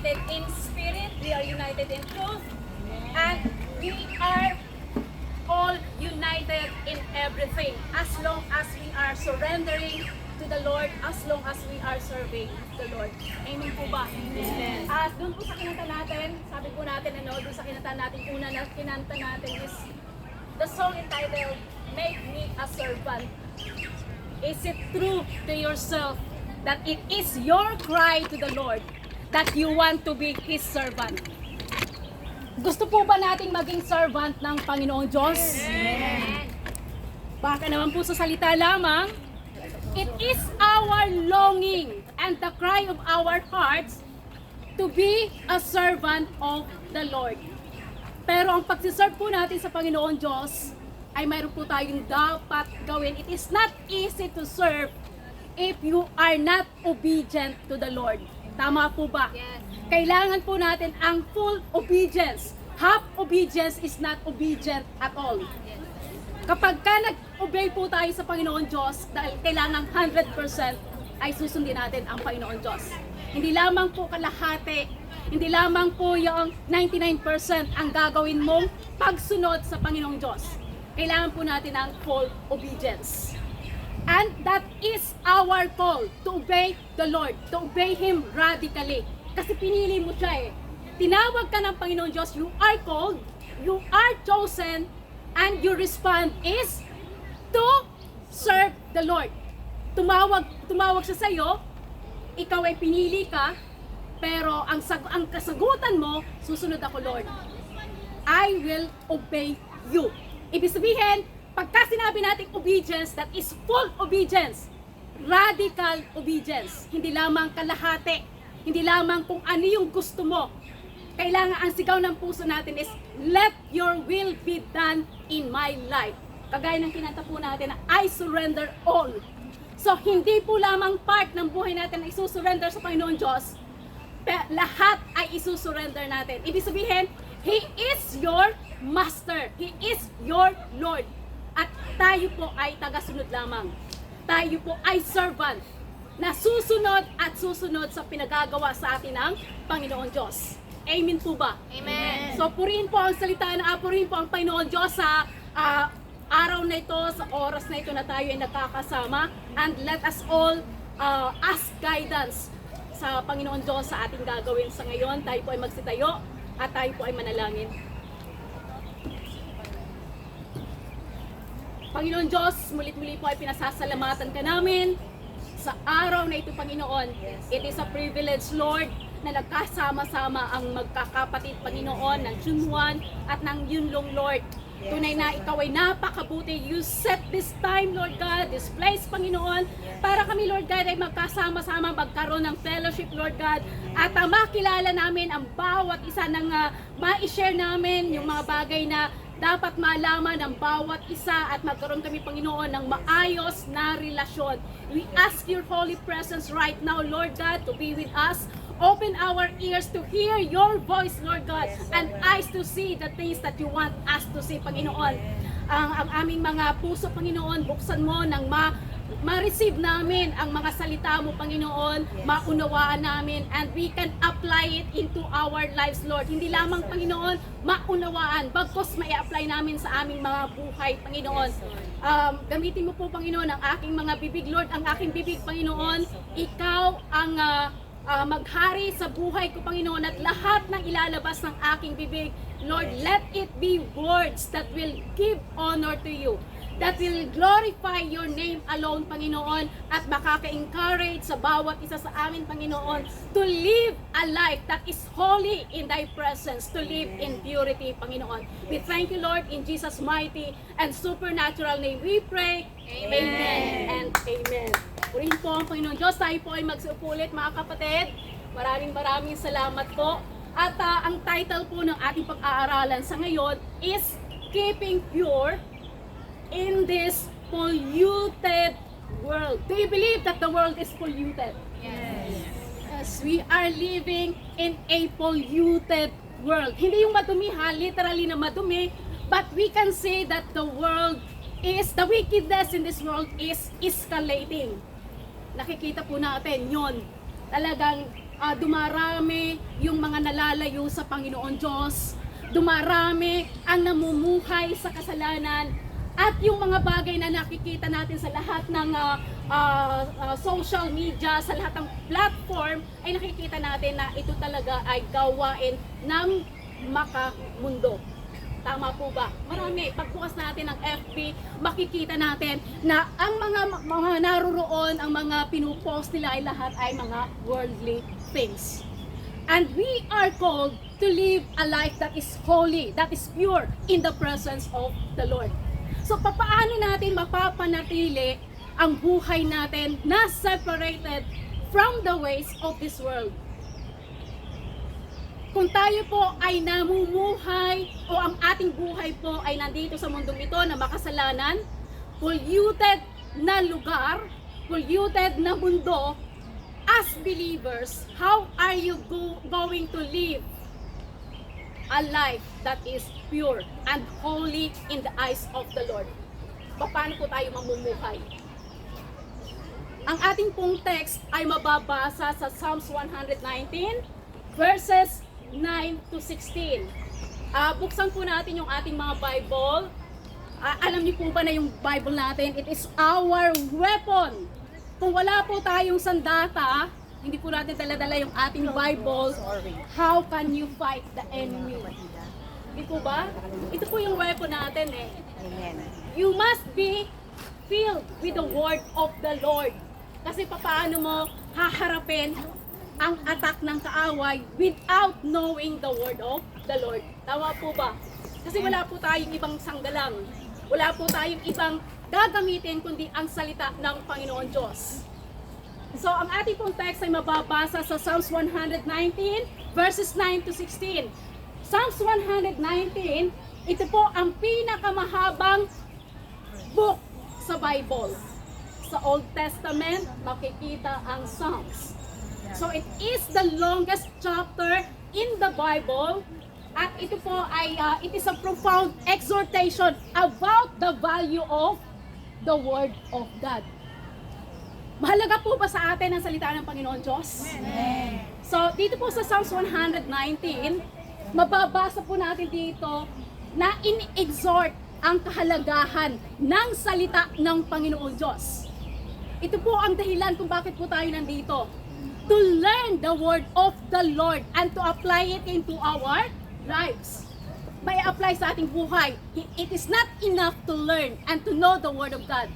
united in spirit, we are united in truth, and we are all united in everything as long as we are surrendering to the Lord, as long as we are serving the Lord. Amen po ba? Amen. At doon po sa kinanta natin, sabi po natin, doon sa kinanta natin, una na kinanta natin is the song entitled, Make Me a Servant. Is it true to yourself that it is your cry to the Lord that you want to be His servant? Gusto po ba nating maging servant ng Panginoong Diyos? Amen. Baka naman po sa salita lamang, it is our longing and the cry of our hearts to be a servant of the Lord. Pero ang pagsiserve po natin sa Panginoon Diyos ay mayroon po tayong dapat gawin. It is not easy to serve if you are not obedient to the Lord. Tama po ba? Yes. Kailangan po natin ang full obedience. Half obedience is not obedient at all. Yes. Kapag ka nag-obey po tayo sa Panginoon Diyos, dahil kailangan 100% ay susundin natin ang Panginoon Diyos. Hindi lamang po kalahati, hindi lamang po yung 99% ang gagawin mong pagsunod sa Panginoong Diyos. Kailangan po natin ang full obedience. And that is our call, to obey the Lord, to obey Him radically. Kasi pinili mo siya eh. Tinawag ka ng Panginoon Diyos, you are called, you are chosen, and your response is to serve the Lord. Tumawag siya sa iyo, ikaw ay pinili ka, pero ang kasagutan mo, susunod ako, Lord. I will obey you. Ibig sabihin, pagka sinabi natin obedience, that is full obedience. Radical obedience. Hindi lamang kalahati. Hindi lamang kung ano yung gusto mo. Kailangan ang sigaw ng puso natin is, let your will be done in my life. Kagaya ng kinanta po natin na, I surrender all. So, hindi po lamang part ng buhay natin na isusurrender sa Panginoon Diyos. Lahat ay isusurrender natin. Ibig sabihin, He is your Master. He is your Lord. At tayo po ay tagasunod lamang. Tayo po ay servant na susunod at susunod sa pinagagawa sa atin ng Panginoon Diyos. Amen po ba? Amen. So purihin po ang salita purihin po ang Panginoon Diyos sa araw na ito, sa oras na ito na tayo ay nakakasama. And let us all ask guidance sa Panginoon Diyos sa ating gagawin sa ngayon. Tayo po ay magsitayo at tayo po ay manalangin. Panginoon Diyos, mulit-muli po ay pinasasalamatan ka namin sa araw na ito, Panginoon. It is a privilege, Lord, na nagkasama-sama ang magkakapatid, Panginoon, ng Junwan at ng Yunlong, Lord. Tunay na ikaw ay napakabuti. You set this time, Lord God, this place, Panginoon, para kami, Lord God, ay magkasama-sama, magkaroon ng fellowship, Lord God, at makilala namin ang bawat isa ng ma-share namin yung mga bagay na dapat malaman ng bawat isa at magkaroon kami, Panginoon, ng maayos na relasyon. We ask your holy presence right now, Lord God, to be with us. Open our ears to hear your voice, Lord God, and eyes to see the things that you want us to see, Panginoon. Ang aming mga puso, Panginoon, buksan mo ng ma-receive namin ang mga salita mo, Panginoon, maunawaan namin, and we can apply it into our lives, Lord. Hindi lamang, Panginoon, maunawaan, bagkus mai-apply namin sa aming mga buhay, Panginoon. Gamitin mo po, Panginoon, ang aking mga bibig, Lord, ang aking bibig, Panginoon. Ikaw ang maghari sa buhay ko, Panginoon, at lahat ng ilalabas ng aking bibig, Lord, let it be words that will give honor to you, that will glorify your name alone, Panginoon, at makaka-encourage sa bawat isa sa amin, Panginoon, to live a life that is holy in thy presence, to live in purity, Panginoon. We thank you, Lord, in Jesus' mighty and supernatural name we pray. Amen, and amen. Purihin po ang Panginoon Diyos. Tayo po ay magsuulit, mga kapatid. Maraming salamat po. At ang title po ng ating pag-aaralan sa ngayon is Keeping Pure in this polluted world. Do you believe that the world is polluted? Yes. Yes, we are living in a polluted world. Hindi yung madumi ha, literally na madumi, but we can say that the wickedness in this world is escalating. Nakikita po natin yon. Talagang dumarami yung mga nalalayo sa Panginoon Diyos, dumarami ang namumuhay sa kasalanan, at yung mga bagay na nakikita natin sa lahat ng social media, sa lahat ng platform, ay nakikita natin na ito talaga ay gawain ng makamundo. Tama po ba? Marami. Pagbukas natin ng FB, makikita natin na ang mga naroroon, ang mga pinupost nila ay lahat ay mga worldly things. And we are called to live a life that is holy, that is pure in the presence of the Lord. So papaano natin mapapanatili ang buhay natin na separated from the ways of this world? Kung tayo po ay namumuhay o ang ating buhay po ay nandito sa mundong ito na makasalanan, polluted na lugar, polluted na mundo, as believers, how are you going to live a life that is pure and holy in the eyes of the Lord? Paano po tayo mamumuhay? Ang ating pong text ay mababasa sa Psalms 119 verses 9 to 16. Buksan po natin yung ating mga Bible. Alam niyo po ba na yung Bible natin, it is our weapon. Kung wala po tayong sandata, hindi po natin dala-dala yung ating Bible, how can you fight the enemy? Hindi po ba? Ito po yung weapon natin eh. You must be filled with the word of the Lord. Kasi paano mo haharapin ang attack ng kaaway without knowing the word of the Lord? Tama po ba? Kasi wala po tayong ibang sanggalang. Wala po tayong ibang gagamitin kundi ang salita ng Panginoon Diyos. So ang ating pong text ay mababasa sa Psalms 119 verses 9 to 16. Psalms 119, ito po ang pinakamahabang book sa Bible. Sa Old Testament, makikita ang Psalms. So it is the longest chapter in the Bible, at ito po ay it is a profound exhortation about the value of the Word of God. Mahalaga po ba sa atin ang salita ng Panginoon Diyos? Amen. So dito po sa Psalms 119, mababasa po natin dito na in-exhort ang kahalagahan ng salita ng Panginoon Diyos. Ito po ang dahilan kung bakit po tayo nandito. To learn the word of the Lord and to apply it into our lives. May apply sa ating buhay. It is not enough to learn and to know the word of God.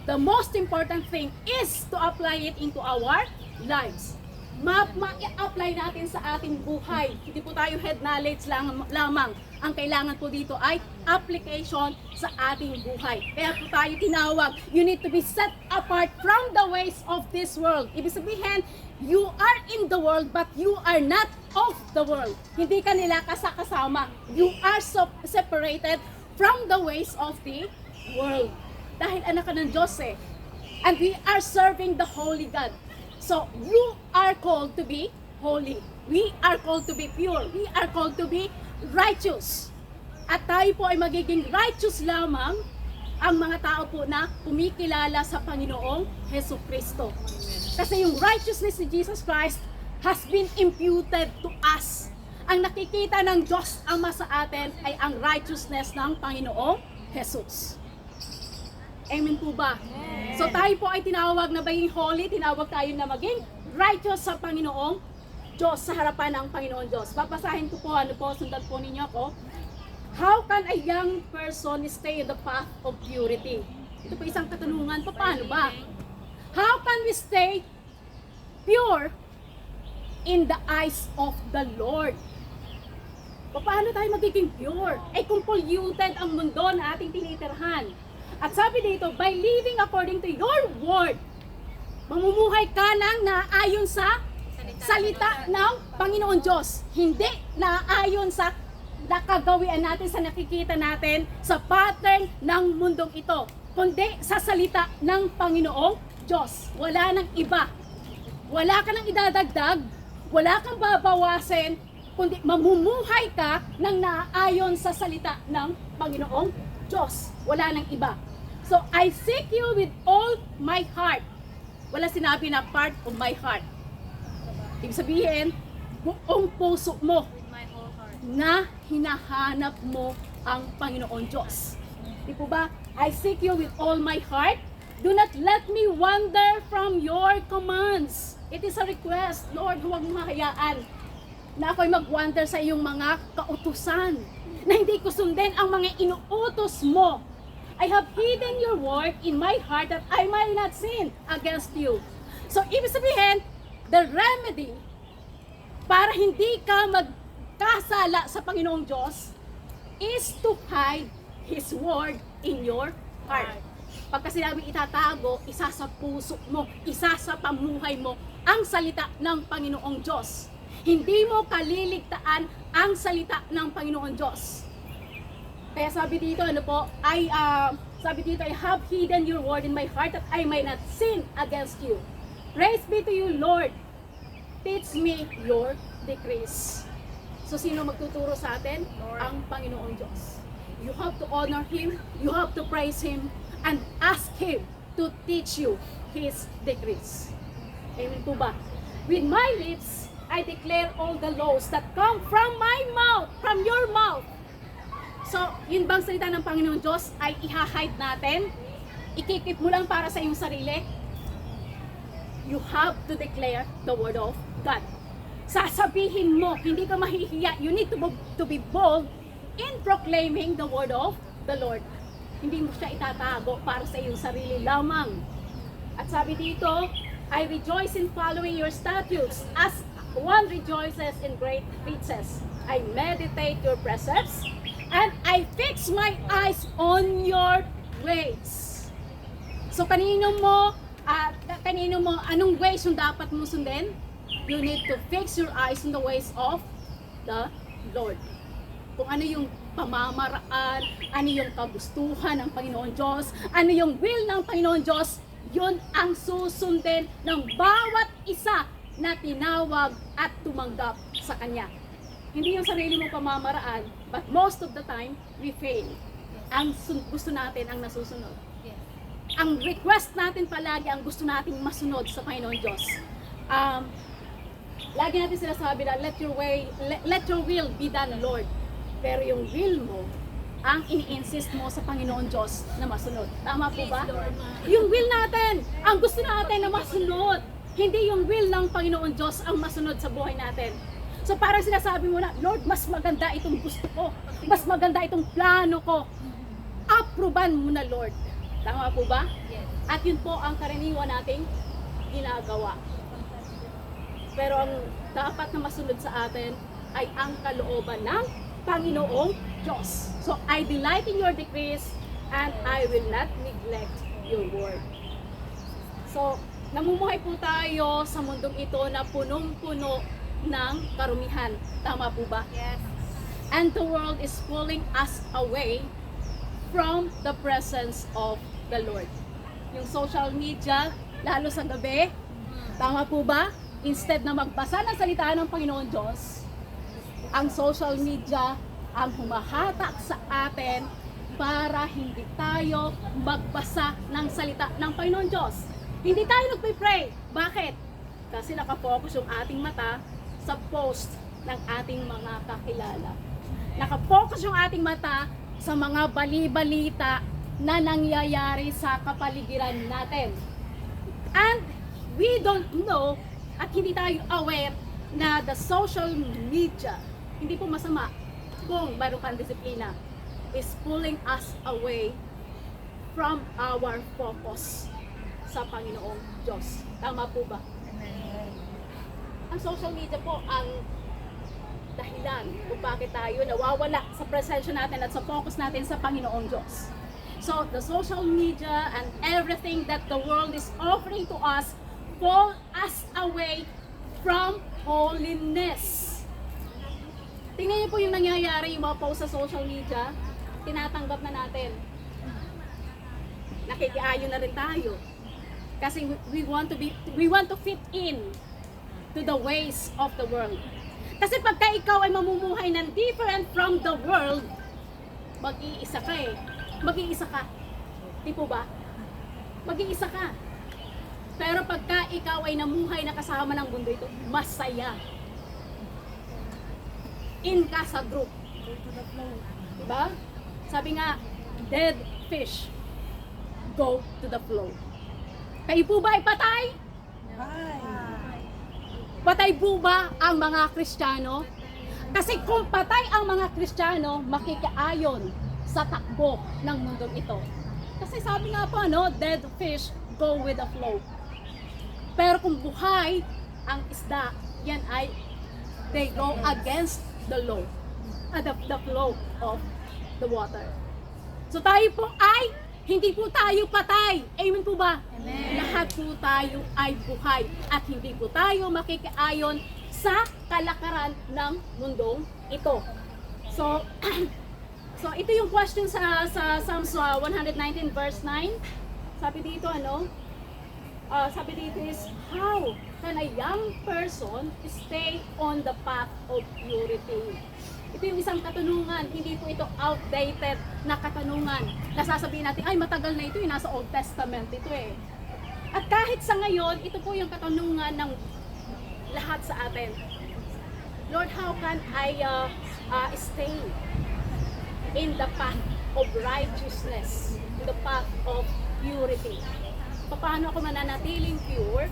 The most important thing is to apply it into our lives. Ma-apply natin sa ating buhay. Hindi po tayo head knowledge lamang. Ang kailangan po dito ay application sa ating buhay. Kaya po tayo tinawag, you need to be set apart from the ways of this world. Ibig sabihin, you are in the world but you are not of the world. Hindi ka nila kasama. You are separated from the ways of the world. Dahil anak ka ng Diyos eh. And we are serving the Holy God. So, you are called to be holy. We are called to be pure. We are called to be righteous. At tayo po ay magiging righteous lamang ang mga tao po na kumikilala sa Panginoong Hesus Kristo. Kasi yung righteousness ni Jesus Christ has been imputed to us. Ang nakikita ng Diyos Ama sa atin ay ang righteousness ng Panginoong Hesus. Amen po ba? Amen. So tayo po ay tinawag na maging holy, tinawag tayo na maging righteous sa Panginoong Diyos, sa harapan ng Panginoon Diyos. Babasahin ko po, sundan po ninyo ako. How can a young person stay in the path of purity? Ito po isang katanungan, paano ba? How can we stay pure in the eyes of the Lord? Paano tayo magiging pure? Kung polluted ang mundo na ating tinitirhan. At sabi dito, by living according to your word, mamumuhay ka nang naayon sa salita ng Panginoon Diyos. Hindi naayon sa nakagawian natin, sa nakikita natin, sa pattern ng mundong ito, kundi sa salita ng Panginoong Diyos. Wala nang iba. Wala ka nang idadagdag, wala kang babawasin, kundi mamumuhay ka nang naayon sa salita ng Panginoong Diyos. Wala nang iba. So, I seek you with all my heart. Wala sinabi na part of my heart. Ibig sabihin, buong puso mo With my whole heart. na hinahanap mo ang Panginoon Diyos. Di po ba? I seek you with all my heart. Do not let me wander from your commands. It is a request, Lord, huwag mo hayaan na ako'y mag-wander sa iyong mga kautusan, na hindi ko sundin ang mga inuutos mo. I have hidden your word in my heart that I might not sin against you. So, ibig sabihin, the remedy para hindi ka magkasala sa Panginoong Diyos is to hide His word in your heart. Pagka sinabing itatago, isa sa puso mo, isa sa pamuhay mo, ang salita ng Panginoong Diyos. Hindi mo kaliligtaan ang salita ng Panginoong Diyos. Kaya sabi dito, sabi dito, I have hidden your word in my heart that I may not sin against you. Praise be to you, Lord. Teach me your decrees. So, sino magtuturo sa atin? Lord. Ang Panginoong Diyos. You have to honor Him, you have to praise Him, and ask Him to teach you His decrees. Amen po ba? With my lips, I declare all the laws that come from my mouth, from your mouth. So, yun bang salita ng Panginoon Diyos ay iha-hide natin? Ikikip mo lang para sa iyong sarili? You have to declare the word of God. Sasabihin mo, hindi ka mahihiya. You need to be bold in proclaiming the word of the Lord. Hindi mo siya itatago para sa iyong sarili lamang. At sabi dito, I rejoice in following your statutes as one rejoices in great riches. I meditate your precepts and I fix my eyes on your ways. So kanino mo, anong ways yung dapat mo sundin? You need to fix your eyes on the ways of the Lord. Kung ano yung pamamaraan, ano yung kagustuhan ng Panginoon Diyos, ano yung will ng Panginoon Diyos, yun ang susundin ng bawat isa na tinawag at tumanggap sa Kanya. Hindi yung sarili mong pamamaraan, but most of the time, we fail. Ang gusto natin ang nasusunod. Yes. Ang request natin palagi, ang gusto nating masunod sa Panginoon Diyos. Lagi natin sinasabi na, let your will be done, Lord. Pero yung will mo, ang ini-insist mo sa Panginoon Diyos na masunod. Tama po ba? Yung will natin, ang gusto natin na masunod. Hindi yung will ng Panginoon Diyos ang masunod sa buhay natin. So parang sinasabi mo na, Lord, mas maganda itong gusto ko. Mas maganda itong plano ko. Approvean mo na, Lord. Tama po ba? Yes. At yun po ang karaniwan nating ginagawa. Pero ang dapat na masunod sa atin ay ang kalooban ng Panginoong Diyos. So, I delight in your decrees and I will not neglect your word. So, namumuhay po tayo sa mundong ito na punong-puno ng karumihan. Tama po ba? Yes. And the world is pulling us away from the presence of the Lord. Yung social media, lalo sa gabi, tama po ba? Instead na magbasa ng salita ng Panginoon Diyos, ang social media ang humahatak sa atin para hindi tayo magbasa ng salita ng Panginoon Diyos. Hindi tayo nagpipray. Bakit? Kasi nakafocus yung ating mata sa post ng ating mga kakilala. Nakafocus yung ating mata sa mga bali-balita na nangyayari sa kapaligiran natin. And we don't know at hindi tayo aware na the social media, hindi po masama kung meron kang disiplina, is pulling us away from our focus sa Panginoong Diyos. Tama po ba? Amen. Ang social media po ang dahilan kung bakit tayo nawawala sa presensya natin at sa focus natin sa Panginoong Diyos. So, the social media and everything that the world is offering to us pull us away from holiness. Tingnan niyo po yung nangyayari, yung mga post sa social media, tinatanggap na natin. Nakikiayo na rin tayo. Kasi we want to fit in to the ways of the world. Kasi pagka ikaw ay mamumuhay ng different from the world, mag-iisa ka eh. Mag-iisa ka. Di po ba? Mag-iisa ka. Pero pagka ikaw ay namuhay na kasama ng mundo ito, masaya. In ka sa group. Diba? Sabi nga, dead fish go to the flow. Kayo po ba ay patay? Patay po ba ang mga Kristiyano? Kasi kung patay ang mga Kristiyano, makikaayon sa takbo ng mundong ito. Kasi sabi nga po, dead fish go with the flow. Pero kung buhay ang isda, yan ay they go against the law, the flow of the water. So tayo po ay hindi po tayo patay. Amen po ba? Amen. Lahat po tayo ay buhay at hindi po tayo makikaayon sa kalakaran ng mundong ito. So, ito yung question sa Psalms 119 verse 9. Sabi dito sabi dito is, how can a young person stay on the path of purity? Ito yung isang katanungan, hindi po ito outdated na katanungan. Nasasabihin natin, ay matagal na ito, nasa Old Testament ito eh. At kahit sa ngayon, ito po yung katanungan ng lahat sa atin. Lord, how can I stay in the path of righteousness, in the path of purity? Paano ako mananatiling pure,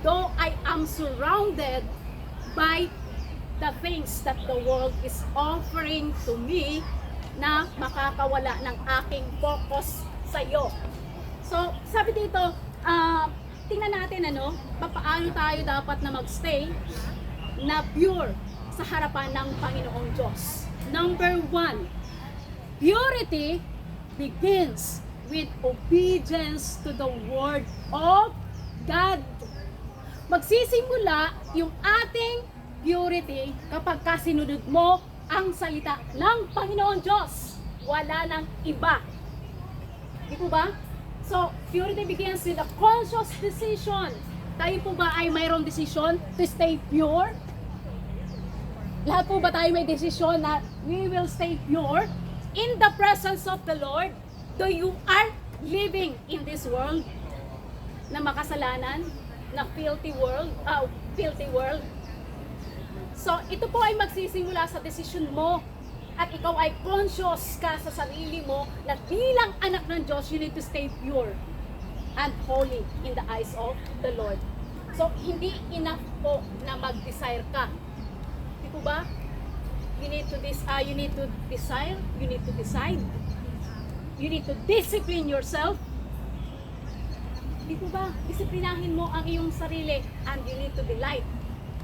though I am surrounded by the things that the world is offering to me na makakawala ng aking focus sa iyo. So, sabi dito, tingnan natin paano tayo dapat na magstay na pure sa harapan ng Panginoong Diyos. Number 1, purity begins with obedience to the Word of God. Magsisimula yung ating purity kapag kasinunod mo ang salita ng Panginoon Diyos. Wala nang iba. Di po ba? So, purity begins with a conscious decision. Tayo po ba ay mayroong decision to stay pure? Lahat po ba tayo may decision na we will stay pure in the presence of the Lord? Though you are living in this world na makasalanan, na filthy world. So, ito po ay magsisimula sa desisyon mo at ikaw ay conscious ka sa sarili mo na bilang anak ng Diyos, you need to stay pure and holy in the eyes of the Lord. So, hindi enough po na mag-desire ka. Di po ba? You need to desire, you need to decide. You need to discipline yourself. Di po ba? Disiplinahin mo ang iyong sarili and you need to delight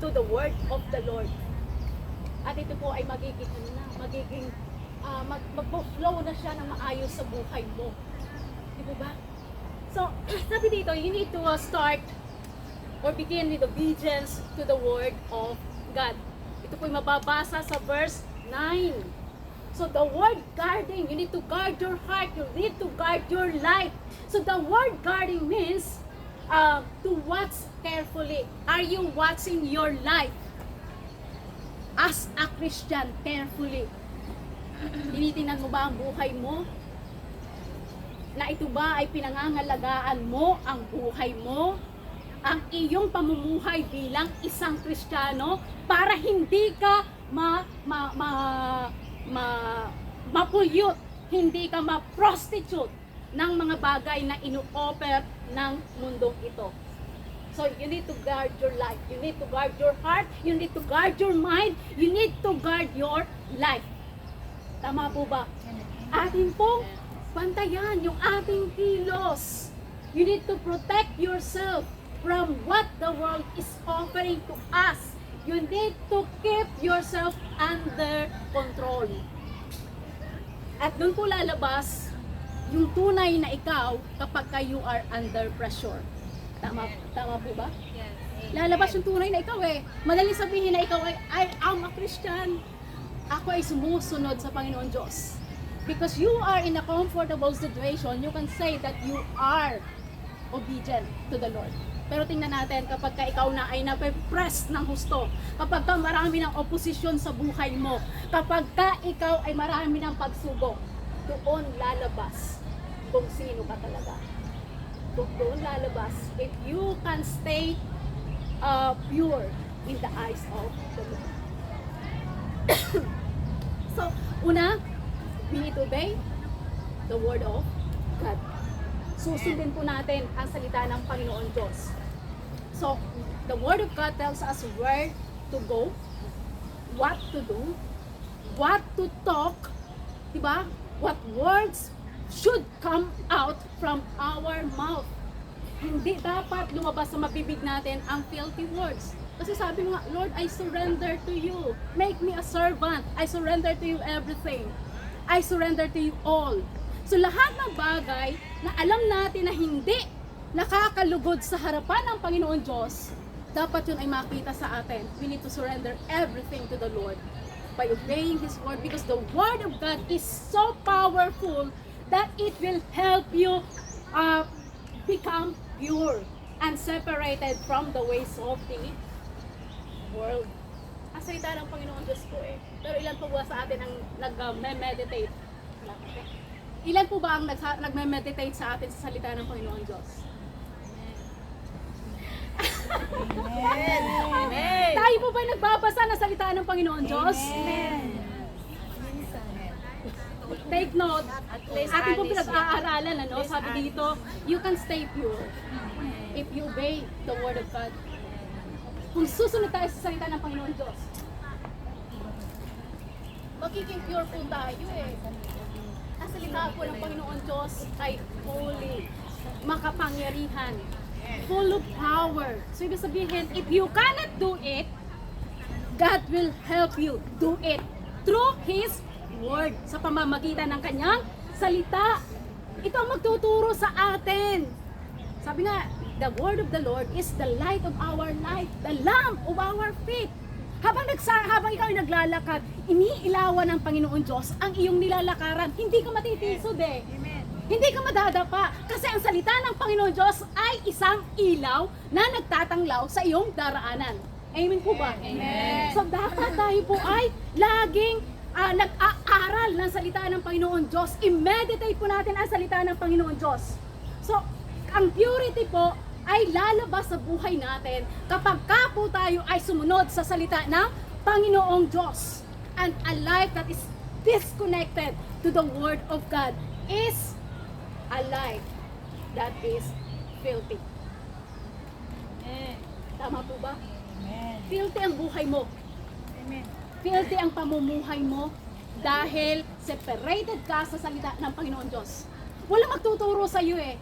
to the word of the Lord. At ito po ay magiging mag-flow na siya ng maayos sa buhay mo. Di po ba? So, sabi dito, you need to start or begin with obedience to the word of God. Ito po ay mababasa sa verse 9. So the word guarding, you need to guard your heart, you need to guard your life. So the word guarding means to watch carefully. Are you watching your life as a Christian carefully? Tinitingnan mo ba ang buhay mo? Na ito ba ay pinangangalagaan mo ang buhay mo? Ang iyong pamumuhay bilang isang Kristiyano para hindi ka ma-pollute, hindi ka ma-prostitute ng mga bagay na inu-offer ng mundong ito. So, you need to guard your life. You need to guard your heart. You need to guard your mind. You need to guard your life. Tama po ba? Atin pong bantayan yung ating kilos. You need to protect yourself from what the world is offering to us. You need to keep yourself under control. At doon po lalabas yung tunay na ikaw kapag you are under pressure. Tama po ba? Yes. Lalabas yung tunay na ikaw eh. Madaling sabihin na ikaw ay I am a Christian. Ako ay sumusunod sa Panginoon Diyos. Because you are in a comfortable situation, you can say that you are obedient to the Lord. Pero tingnan natin kapag ka ikaw na ay nape-press ng husto, kapag ka marami ng oposisyon sa buhay mo, kapag ka ikaw ay marami ng pagsubok, doon lalabas kung sino ka talaga. doon lalabas if you can stay pure in the eyes of the Lord. So, una, we need to obey the word of God. Susundin po natin ang salita ng Panginoon Diyos. So, the word of God tells us where to go, what to do, what to talk, diba? What words should come out from our mouth. Hindi dapat lumabas sa mabibig natin ang filthy words. Kasi sabi mo nga, Lord, I surrender to you. Make me a servant. I surrender to you everything. I surrender to you all. So lahat ng bagay na alam natin na hindi nakakalugod sa harapan ng Panginoon Diyos, dapat yun ay makita sa atin. We need to surrender everything to the Lord by obeying His word, because the word of God is so powerful that it will help you become pure and separated from the ways of the world. Ang salita ng Panginoon Diyos po eh. Pero ilan po ba sa atin ang nag-meditate? Ilan po ba ang nag-meditate sa atin sa salita ng Panginoon Diyos? Amen. Amen. Tayo po ba nagbabasa ng salita ng Panginoon Diyos? Amen. Take note, ating po Alice, pinag-aaralan, ano? Sabi dito, you can stay pure if you obey the word of God. Kung susunod tayo sa salita ng Panginoon Diyos, magiging pure po tayo eh. Ang salita po ng Panginoon Diyos ay holy, makapangyarihan, full of power. So ibig sabihin, if you cannot do it, God will help you do it through His word, sa pamamagitan ng kanyang salita. Ito ang magtuturo sa atin. Sabi nga, the word of the Lord is the light of our life, the lamp of our feet. Habang ikaw ay naglalakad, iniilawan ng Panginoon Diyos ang iyong nilalakaran. Hindi ka matitisod eh. Amen. Hindi ka madadapa. Kasi ang salita ng Panginoon Diyos ay isang ilaw na nagtatanglaw sa iyong daraanan. Amen po ba? Amen. So dapat tayo po ay laging nag-aaral ng salita ng Panginoon Diyos. I-meditate po natin ang salita ng Panginoon Diyos. So, ang purity po ay lalabas sa buhay natin kapag ka po tayo ay sumunod sa salita ng Panginoong Diyos. And a life that is disconnected to the Word of God is a life that is filthy. Tama po ba? Amen. Filthy ang buhay mo. Amen. Filthy ang pamumuhay mo dahil separated ka sa salita ng Panginoon Diyos. Walang magtuturo sa iyo eh.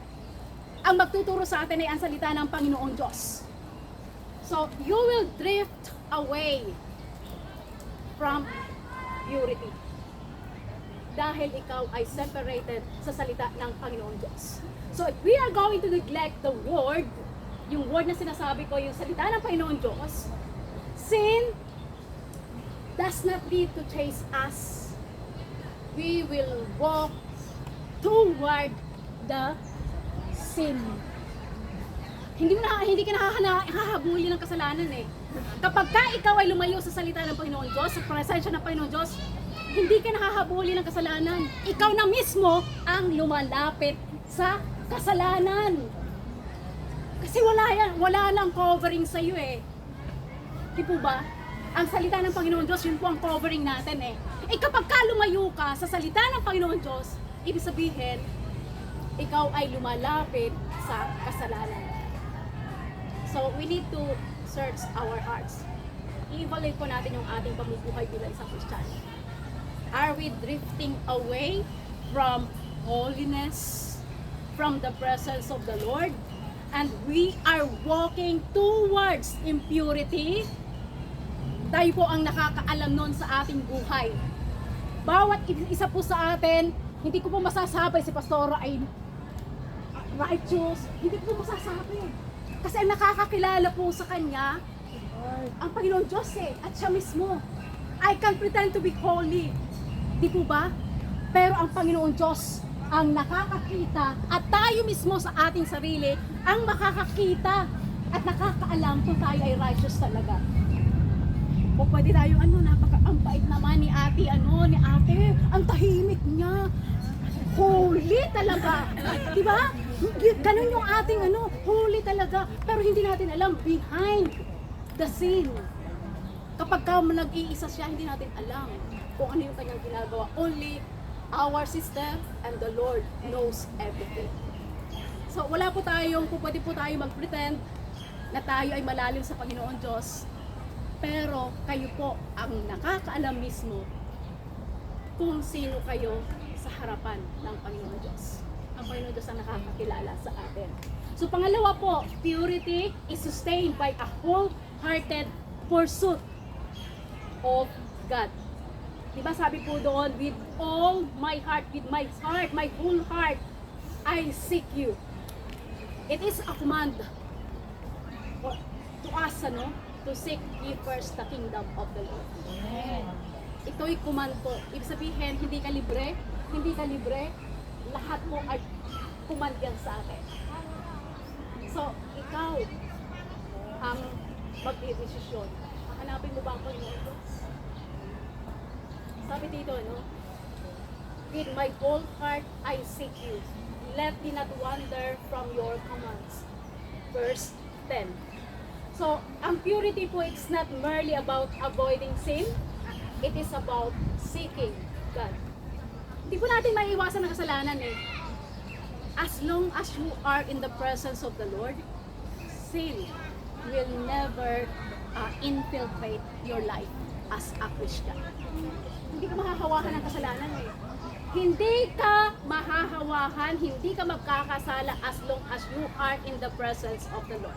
Ang magtuturo sa atin ay ang salita ng Panginoon Diyos. So, you will drift away from purity. Dahil ikaw ay separated sa salita ng Panginoon Diyos. So, if we are going to neglect the word, yung word na sinasabi ko, yung salita ng Panginoon Diyos, sin does not need to chase us. We will walk toward the sin. Hindi ka hahabulin ng kasalanan eh. Kapag ka ikaw ay lumayo sa salita ng Panginoon Diyos, sa presensya ng Panginoon Diyos, hindi ka nahahabulin ng kasalanan. Ikaw na mismo ang lumalapit sa kasalanan. Kasi wala lang covering sa iyo eh. Di po ba? Ang salita ng Panginoon Diyos, yun po ang covering natin eh. Eh kapag ka lumayo ka sa salita ng Panginoon Diyos, ibig sabihin, ikaw ay lumalapit sa kasalanan. So, we need to search our hearts. I-evaluate po natin yung ating pamumuhay bilang isang Kristiyano. Are we drifting away from holiness, from the presence of the Lord? And we are walking towards impurity? Tayo po ang nakakaalam nun sa ating buhay. Bawat isa po sa atin, hindi ko po masasabi si Pastora ay righteous. Hindi ko po masasabi. Kasi ang nakakakilala po sa Kanya, ang Panginoon Diyos eh, at siya mismo. I can pretend to be holy. Di po ba? Pero ang Panginoon Diyos ang nakakakita at tayo mismo sa ating sarili ang makakakita at nakakaalam kung tayo ay righteous talaga. O pwede tayo, ang bait naman ni ate, ni ate, ang tahimik niya. Holy talaga. Di ba? Ganun yung ating holy talaga. Pero hindi natin alam behind the scene. Kapag nag-iisa siya, hindi natin alam kung ano yung kanyang ginagawa. Only our sister and the Lord knows everything. So wala po tayong, pwede po tayo mag-pretend na tayo ay malalim sa Panginoon Diyos. Pero kayo po ang nakakaalam mismo kung sino kayo sa harapan ng Panginoon Diyos. Ang Panginoon Diyos ang nakakakilala sa atin. So pangalawa po, purity is sustained by a wholehearted pursuit of God. Diba sabi po doon, with all my heart, my whole heart, I seek you. It is a command to us, to seek ye first the kingdom of the Lord. Amen. Ito'y command po. Ibig sabihin, hindi ka libre, lahat mo ay command yan sa atin. So, ikaw ang magdidesisyon. Hanapin mo ba ang Panginoon Diyos? Sabi dito, with my whole heart I seek you. Let me not wander from your commands. Verse 10. So, ang purity po, it's not merely about avoiding sin. It is about seeking God. Hindi po natin maiiwasan ng kasalanan As long as you are in the presence of the Lord, sin will never infiltrate your life as a Christian. Hindi ka mahahawakan ng kasalanan Hindi ka mahahawakan, hindi ka magkakasala as long as you are in the presence of the Lord.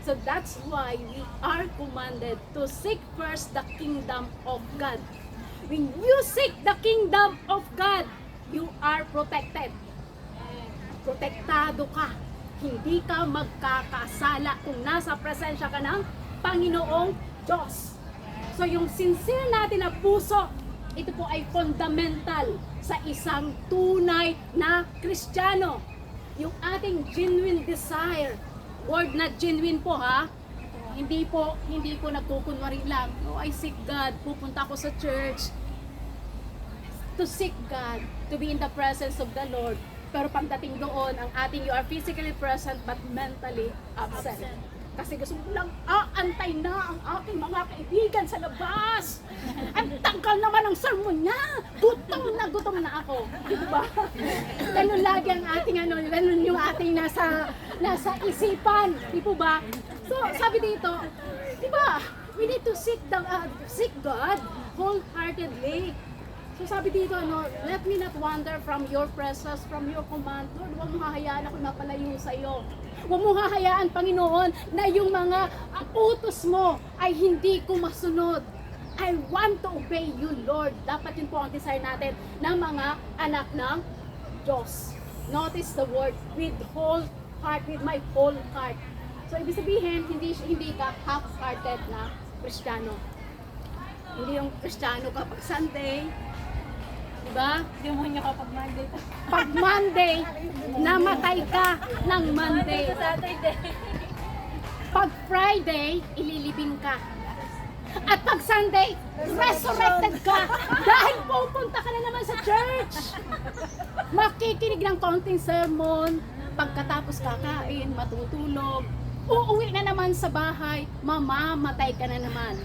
So that's why we are commanded to seek first the kingdom of God. When you seek the kingdom of God, you are protected. Protektado ka. Hindi ka magkakasala kung nasa presensya ka ng Panginoong Diyos. So yung sincere natin na puso, ito po ay fundamental sa isang tunay na Kristiyano. Yung ating genuine desire, word na genuine po hindi po nagkukunwari lang. I seek God, pupunta ako sa church. To seek God, to be in the presence of the Lord. Pero pagdating doon, ang ating you are physically present but mentally absent. Kasi gusto mo lang, antay na ang aking mga kaibigan sa labas. Ang tangkal naman ang sermon niya. Gutom na ako. Diba? Ganun lagi ang ating ganun yung ating nasa isipan. Di po ba? So, sabi dito, diba, we need to seek God wholeheartedly. So sabi dito, let me not wander from your presence, from your command. Lord, huwag mo hahayaan ako mapalayo sa iyo. Huwag mo hahayaan, Panginoon, na yung mga utos mo ay hindi ko masunod. I want to obey you, Lord. Dapat yun po ang desire natin ng mga anak ng Diyos. Notice the word, with whole heart, with my whole heart. So ibig sabihin, hindi ka half-hearted na Kristiyano. Hindi yung Kristiyano kapag Sunday, diba? Demonyo ka pag Monday. Pag Monday, namatay ka ng Monday. Pag Friday, ililibing ka. At pag Sunday, resurrected ka. Dahil pupunta ka na naman sa church. Makikinig ng konting sermon. Pagkatapos kakain, matutulog. Uuwi na naman sa bahay, mamamatay ka na naman.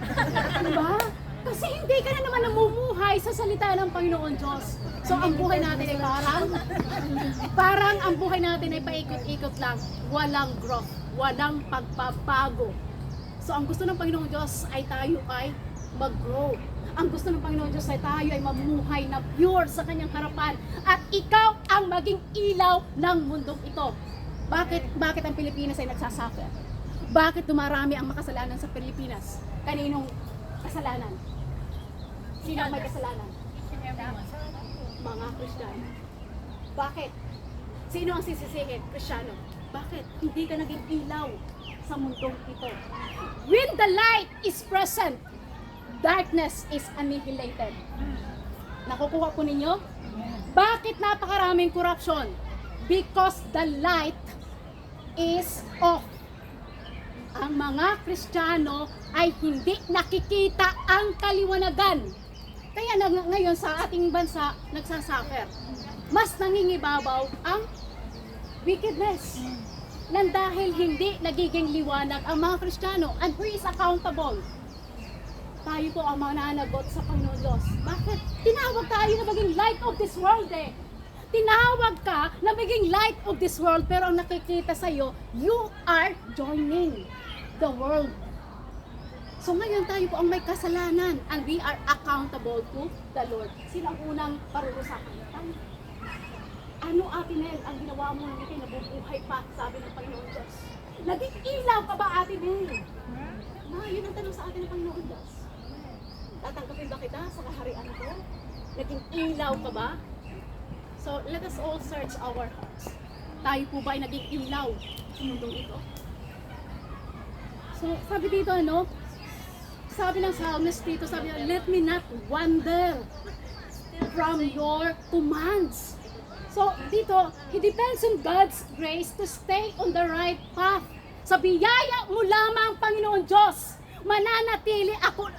Diba? Kasi hindi ka na naman namumuhay sa salita ng Panginoon Diyos. So ang buhay natin ay parang ang buhay natin ay paikot-ikot lang. Walang growth, walang pagbabago. So ang gusto ng Panginoon Diyos ay tayo ay mag-grow. Ang gusto ng Panginoon Diyos ay tayo ay mamuhay na pure sa kanyang harapan. At ikaw ang maging ilaw ng mundong ito. Bakit ang Pilipinas ay nagsasuffer? Bakit dumarami ang makasalanan sa Pilipinas? Kaninong kasalanan? Sino ang may kasalanan? Mga Kristiyano. Bakit? Sino ang sisisihin? Kristiyano. Bakit? Hindi ka naging ilaw sa mundong ito. When the light is present, darkness is annihilated. Nakukuha po ninyo? Bakit napakaraming corruption? Because the light is off. Ang mga Kristiyano ay hindi nakikita ang kaliwanagan. Kaya ngayon sa ating bansa, nagsasuffer. Mas nangingibabaw ang wickedness. Nang dahil hindi nagiging liwanag ang mga Kristiyano, and who is accountable? Tayo po ang mananagot sa Panginoon Diyos. Bakit? Tinawag tayo na maging light of this world eh. Tinawag ka na maging light of this world, pero ang nakikita sa'yo, you are joining the world. So ngayon tayo po ang may kasalanan, and we are accountable to the Lord. Sino ang unang parurusahan? Tayo. Ano Ate Nel ang ginawa mo nang ikay nabubuhay pa, sabi ng Panginoon Diyos? Naging ilaw ka ba Ate Nel? Yun ang tanong sa atin ng Panginoon Diyos. Tatanggapin ba kita sa kaharian ko? Naging ilaw ka ba? So let us all search our hearts. Tayo po ba ay naging ilaw sa mundong ito? So sabi dito sabi ng psalmist dito, sabi niya, let me not wander from your commands. So dito, it depends on God's grace to stay on the right path. Sa biyaya mo lamang, Panginoon Diyos, mananatili ako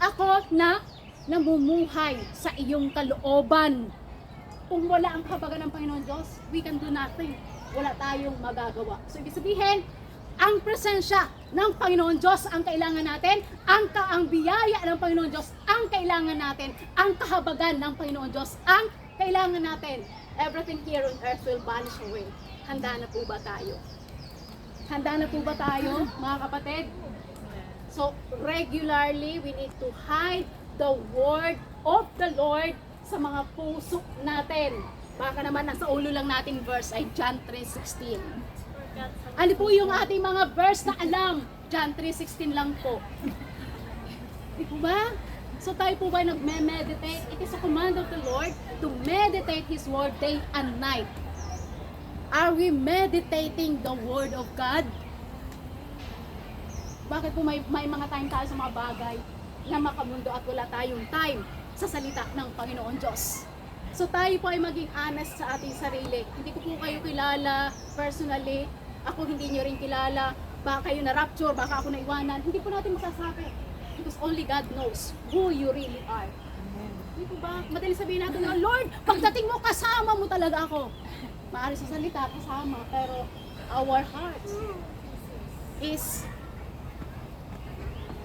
na namumuhay sa iyong kalooban. Kung wala ang kabagan ng Panginoon Diyos, we can do nothing. Wala tayong magagawa. So ibig sabihin, ang presensya ng Panginoon Diyos ang kailangan natin, ang biyaya ng Panginoon Diyos ang kailangan natin, ang kahabagan ng Panginoon Diyos ang kailangan natin. Everything here on earth will vanish away. Handa na po ba tayo? Handa na po ba tayo, mga kapatid? So, regularly, we need to hide the word of the Lord sa mga puso natin. Baka naman nasa ulo lang nating verse ay John 3:16. Ano po yung ating mga verse na alam? John 3:16 lang po. Di po ba? So tayo po ba nagme-meditate? It is a command of the Lord to meditate His word day and night. Are we meditating the word of God? Bakit po may mga time tayo sa mga bagay na makamundo at wala tayong time sa salita ng Panginoon Diyos? So tayo po ay maging honest sa ating sarili. Hindi ko po kayo kilala personally. Ako hindi nyo rin kilala. Baka kayo na-rapture, baka ako naiwanan. Hindi po natin masasabi. Because only God knows who you really are. Hindi po ba? Madaling sabihin natin na, Lord, pagdating mo, kasama mo talaga ako. Maaari sa salita, kasama. Pero our hearts is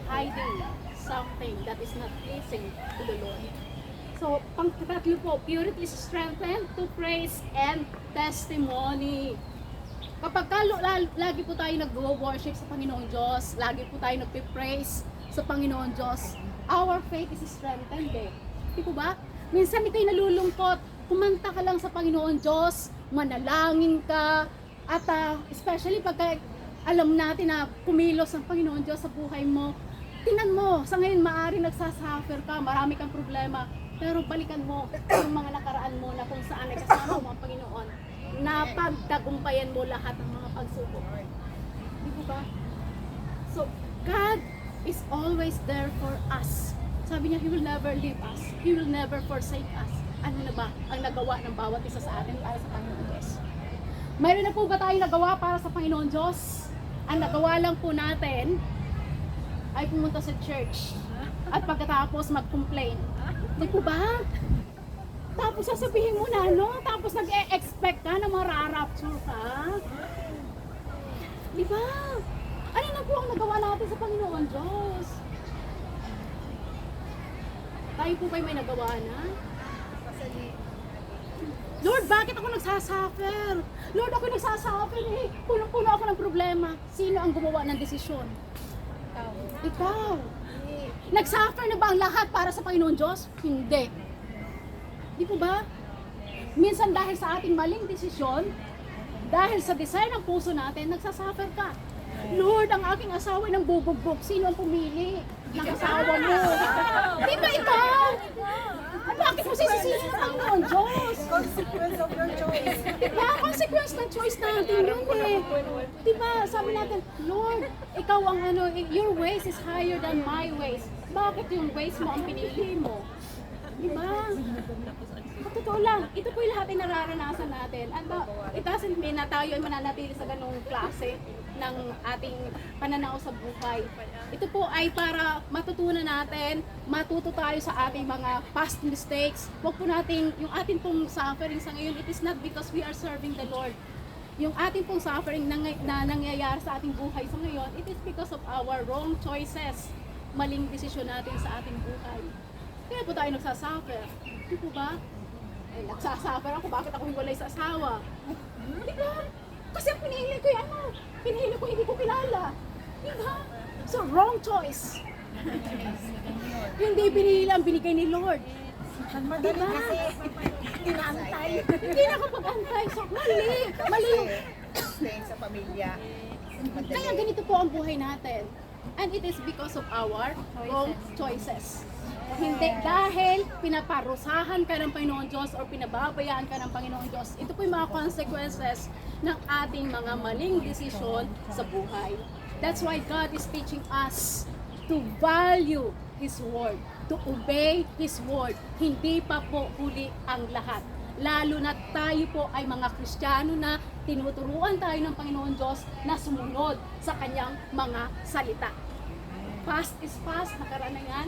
hiding something that is not pleasing to the Lord. So, pang-tatlo po, purity is strengthened to praise and testimony. Kapag lagi po tayo nag-worship sa Panginoon Diyos, lagi po tayo nag-praise sa Panginoon Diyos, our faith is strengthened eh. Di po ba? Minsan di kayo nalulungkot, kumanta ka lang sa Panginoon Diyos, manalangin ka, at especially pagka alam natin na kumilos ang Panginoon Diyos sa buhay mo, tingnan mo, sa ngayon maaaring nagsasuffer ka, marami kang problema, pero balikan mo yung mga nakaraan mo na kung saan ay kasama mo ang Panginoon, na pagtagumpayan mo lahat ng mga pagsubok. Di po ba? So, God is always there for us. Sabi niya, He will never leave us. He will never forsake us. Ano na ba ang nagawa ng bawat isa sa atin para sa Panginoon Diyos? Mayroon na po ba tayong nagawa para sa Panginoon Diyos? Ang nagawa lang po natin ay pumunta sa church at pagkatapos mag-complain. Di po ba? Tapos sasabihin mo na, tapos nag-e-expect ka na mararapture ka. Di ba? Ano na po ang nagawa natin sa Panginoon Diyos? Tayo po ba'y may nagawa na? Lord, bakit ako nagsasuffer? Lord, ako nagsasuffer eh. Puno-puno ako ng problema. Sino ang gumawa ng desisyon? Ikaw. Nagsuffer na ba ang lahat para sa Panginoon Diyos? Hindi. Di po ba? Minsan dahil sa ating maling desisyon, dahil sa desire ng puso natin, nagsasuffer ka. Lord, ang aking asawa ay nang bubugbog. Sino ang pumili ng asawa mo? Di ba ikaw? Bakit mo sisisihin ang Panginoon Diyos? Consequence of your choice. Yeah, consequence ng choice natin yun eh. Di ba? Sabi natin, Lord, ikaw ang your ways is higher than my ways. Bakit yung ways mo ang pinili mo? Di ba? Totoo lang, ito po yung lahat ay nararanasan natin. And it doesn't mean na tayo ay mananatili sa ganung klase ng ating pananaw sa buhay. Ito po ay para matutunan natin, matuto tayo sa ating mga past mistakes. Huwag po natin, yung ating pong suffering sa ngayon, it is not because we are serving the Lord. yung ating pong suffering na nangyayari sa ating buhay sa ngayon, it is because of our wrong choices. Maling desisyon natin sa ating buhay. Kaya po tayo nagsasuffer. Di po ba? Eh, nagsasuffer ako, bakit ako hiwalay sa asawa? Di ba? Kasi ang pinili ko yung pinili ko hindi ko kilala. Di ba? So, wrong choice. Hindi pinili ang binigay ni Lord. Madali Diba? kasi inaantay. Hindi na kapag-antay. So, mali yung Staying sa pamilya. kaya ganito po ang buhay natin. And it is because of our wrong choices. Hindi dahil pinaparusahan ka ng Panginoon Diyos or pinababayaan ka ng Panginoon Diyos. Ito po yung mga consequences ng ating mga maling desisyon sa buhay. That's why God is teaching us to value His Word, to obey His Word. Hindi pa po huli ang lahat. Lalo na tayo po ay mga Kristiyano na tinuturuan tayo ng Panginoon Diyos na sumunod sa Kanyang mga salita. Past is past, nakaraan na yan.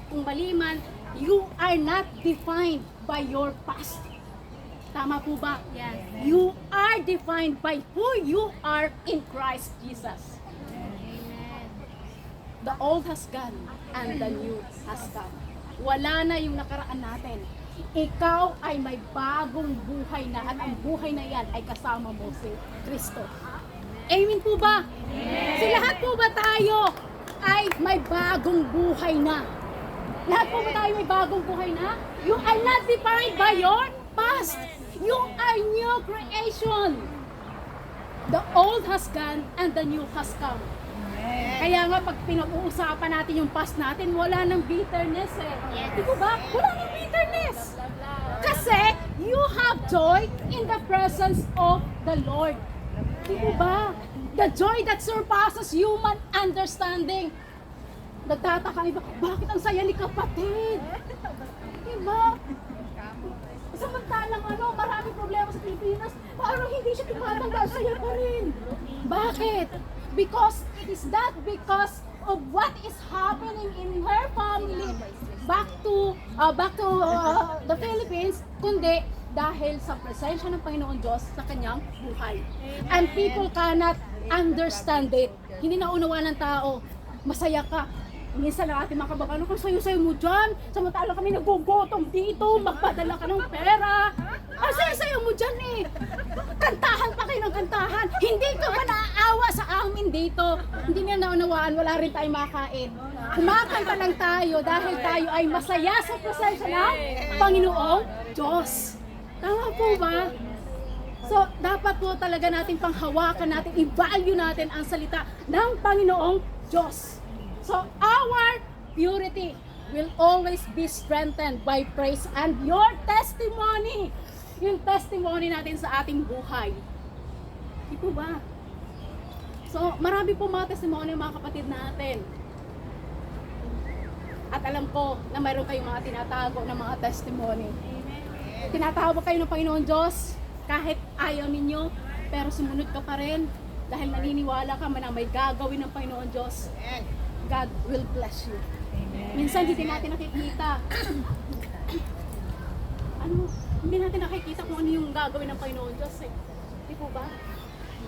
Kung mali man, you are not defined by your past. Tama po ba? Yes. You are defined by who you are in Christ Jesus. Amen. The old has gone and the new has come. Wala na yung nakaraan natin. Ikaw ay may bagong buhay na at ang buhay na yan ay kasama mo si Kristo. Amen po ba? So lahat po ba tayo ay may bagong buhay na? Lahat po ba tayo may bagong buhay na? You are not defined by your past. You are new creation. The old has gone and the new has come. Kaya nga pag pinag-uusapan natin yung past natin, wala nang bitterness eh. Di ba ba? Wala nang bitterness. Kasi you have joy in the presence of the Lord. Di ba? The joy that surpasses human understanding. Nagtataka iba, bakit ang saya ni kapatid? Di ba? Samantalang maraming problema sa Pilipinas, parang hindi siya tumatanggal, saya pa rin. Bakit? Because it is not because of what is happening in her family back to the Philippines, kundi dahil sa presensya ng Panginoon Diyos sa kanyang buhay. And people cannot understand it. Hindi naunawa ng tao. Masaya ka. Minsan lang ating mga kabakano, kung sayo-sayo mo dyan, samantala kami nagugotong dito, magpadala ka ng pera. Ang sayo-sayo mo dyan eh. Kantahan pa kayo ng kantahan. Hindi ka ba naaawa sa amin dito? Hindi na naunawaan, wala rin tayong makain. Kumakanta lang tayo dahil tayo ay masaya sa presensya ng Panginoong Diyos. Tama po ba? So, dapat po talaga natin panghawakan natin, i-value natin ang salita ng Panginoong Diyos. So, our purity will always be strengthened by praise and your testimony. Yung testimony natin sa ating buhay. Ito ba? So, marami po mga testimony mga kapatid natin. At alam ko na mayroon kayong mga tinatago ng mga testimony. Tinatawag kayo ng Panginoon Diyos kahit ayaw ninyo, pero sumunod ka pa rin dahil naniniwala ka na may gagawin ng Panginoon Diyos. God will bless you. Minsan hindi natin nakikita. Hindi natin nakikita kung ano yung gagawin ng Panginoon Diyos eh. Di po ba?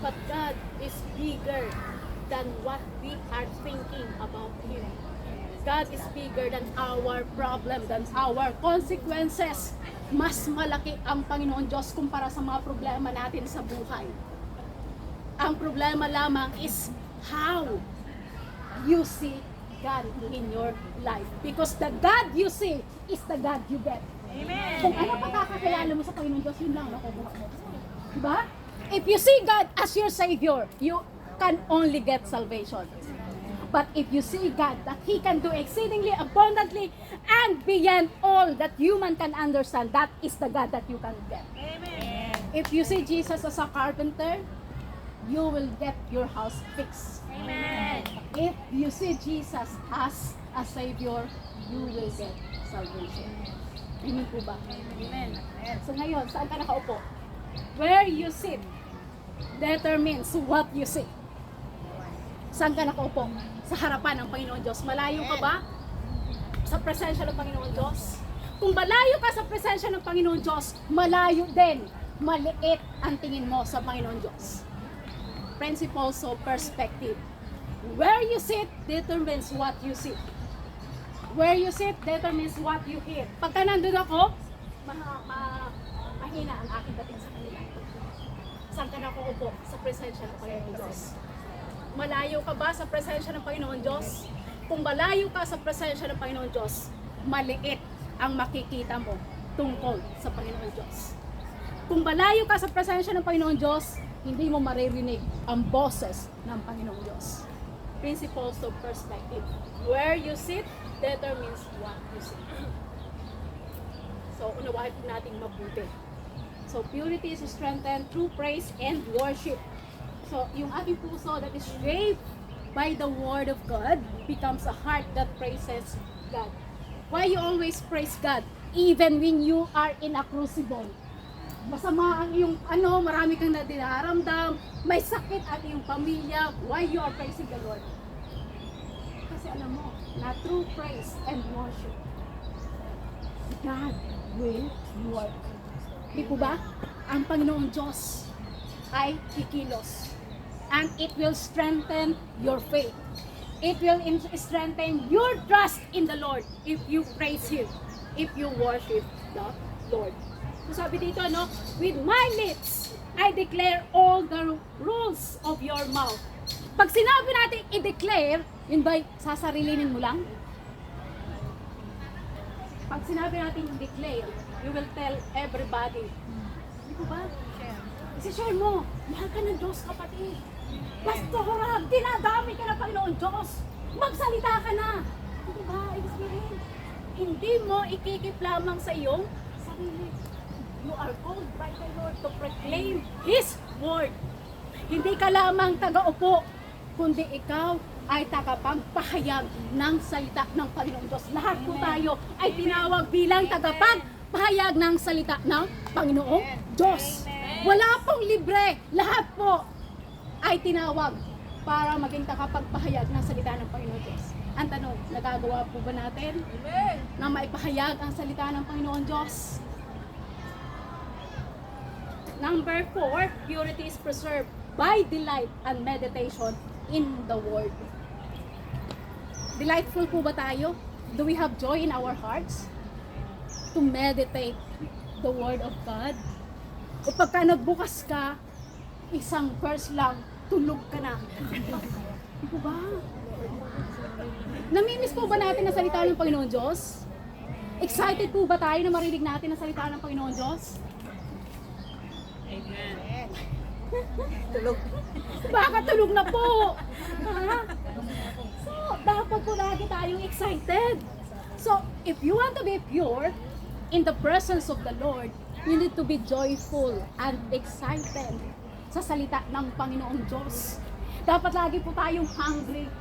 But God is bigger than what we are thinking about Him. God is bigger than our problem, than our consequences. Mas malaki ang Panginoon Diyos kumpara sa mga problema natin sa buhay. Ang problema lamang is how you see God in your life. Because the God you see is the God you get. Amen. Kung ano pagkakakilala mo sa Panginoon Diyos, yun lang nakukuha mo. Diba? If you see God as your Savior, you can only get salvation. But if you see God that He can do exceedingly abundantly and beyond all that human can understand, that is the God that you can get. Amen. If you see Jesus as a carpenter, you will get your house fixed. Amen. If you see Jesus as a Savior, you will get salvation. Amen po ba? Amen. So ngayon, saan ka nakaupo? Where you sit determines what you see. Saan ka nakaupo? Sa harapan ng Panginoon Diyos. Malayo ka ba sa presensya ng Panginoon Diyos? Kung malayo ka sa presensya ng Panginoon Diyos, malayo din maliit ang tingin mo sa Panginoon Diyos. Principles of perspective. Where you sit determines what you see. Where you sit determines what you hear. Pagka nandun ako, mahina ang aking dating sa kanila. Saan ka na ako upo? Sa presensya ng Panginoon Diyos. Malayo ka ba sa presensya ng Panginoon Diyos? Kung malayo ka sa presensya ng Panginoon Diyos, maliit ang makikita mo tungkol sa Panginoon Diyos. Kung malayo ka sa presensya ng Panginoon Diyos, hindi mo maririnig ang boses ng Panginoon Diyos. Principles of perspective. Where you sit determines what you see. So, unawain po natin mabuti. So, purity is strengthened through praise and worship. So, yung ating puso that is shaped by the Word of God becomes a heart that praises God. Why you always praise God? Even when you are in a crucible. Masama ang iyong marami kang nadinaramdam, may sakit at iyong pamilya, why you are praising the Lord? Kasi alam mo, na through praise and worship, God will work. Di po ba? Ang Panginoong Diyos ay kikilos. And it will strengthen your faith. It will strengthen your trust in the Lord if you praise Him, if you worship the Lord. So sabi dito, with my lips, I declare all the rules of your mouth. Pag sinabi natin i-declare, yun ba sasarilinin mo lang? Pag sinabi natin i-declare, you will tell everybody. Di ko ba? Isi-share mo, mahal ka ng Diyos, kapatid. Pastora, dinadami ka ng Panginoon Diyos. Magsalita ka na. Di ba? Ibig sabihin, hindi mo ikikip lamang sa iyong sarili. You are called by the Lord to proclaim His word. Hindi ka lamang taga-upo, kundi ikaw ay tagapagpahayag ng salita ng Panginoon Diyos. Lahat po tayo ay tinawag bilang tagapagpahayag ng salita ng Panginoong Diyos. Wala pong libre. Lahat po ay tinawag para maging tagapagpahayag ng salita ng Panginoon Diyos. Ang tanong, nagagawa po ba natin na maipahayag ang salita ng Panginoon Diyos? Number 4, purity is preserved by delight and meditation in the Word. Delightful po ba tayo? Do we have joy in our hearts to meditate the Word of God? O pagka nagbukas ka, isang verse lang, tulog ka na. Di po ba? Namimiss po ba natin ang salita ng Panginoon Diyos? Excited po ba tayo na marinig natin ang salita ng Panginoon Diyos? Amen. Tulog. Baka tulog na po. Ha? So, dapat po lagi tayong excited. So, if you want to be pure in the presence of the Lord, you need to be joyful and excited sa salita ng Panginoong Diyos. Dapat lagi po tayong hungry.